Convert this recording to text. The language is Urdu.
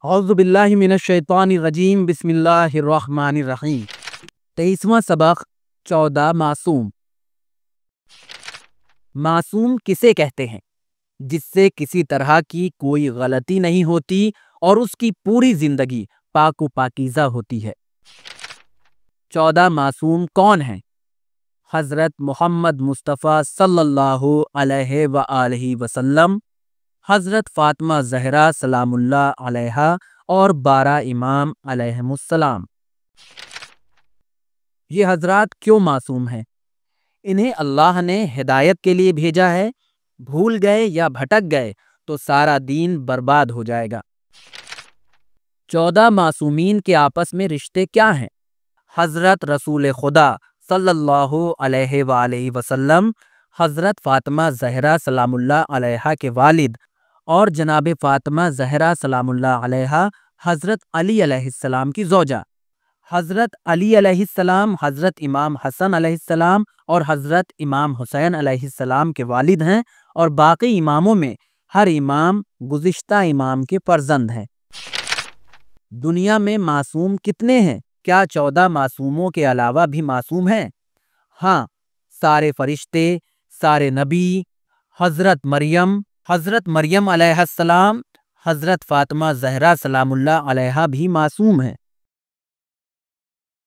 اعوذ باللہ من الشیطان الرجیم بسم اللہ الرحمن الرحیم۔ 23واں سبق 14 معصوم۔ معصوم کسے کہتے ہیں؟ جس سے کسی طرح کی کوئی غلطی نہیں ہوتی اور اس کی پوری زندگی پاک و پاکیزہ ہوتی ہے۔ 14 معصوم کون ہیں؟ حضرت محمد مصطفیٰ صلی اللہ علیہ وآلہ وسلم، حضرت فاطمہ زہرا سلام اللہ علیہا اور 12 امام علیہم السلام۔ یہ حضرات کیوں معصوم ہیں؟ انہیں اللہ نے ہدایت کے لیے بھیجا ہے۔ بھول گئے یا بھٹک گئے تو سارا دین برباد ہو جائے گا۔ 14 معصومین کے آپس میں رشتے کیا ہیں؟ حضرت رسول خدا صلی اللہ علیہ وآلہ وسلم، حضرت فاطمہ زہرا سلام اللہ علیہا کے والد اور جناب فاطمہ زہرا سلام اللہ علیہا حضرت علی علیہ السلام کی زوجہ۔ حضرت علی علیہ السلام حضرت امام حسن علیہ السلام اور حضرت امام حسین علیہ السلام کے والد ہیں، اور باقی اماموں میں ہر امام گزشتہ امام کے فرزند ہیں۔ دنیا میں معصوم کتنے ہیں؟ کیا 14 معصوموں کے علاوہ بھی معصوم ہیں؟ ہاں، سارے فرشتے، سارے نبی، حضرت مریم علیہ السلام، حضرت فاطمہ زہرا سلام اللہ علیہا بھی معصوم ہیں۔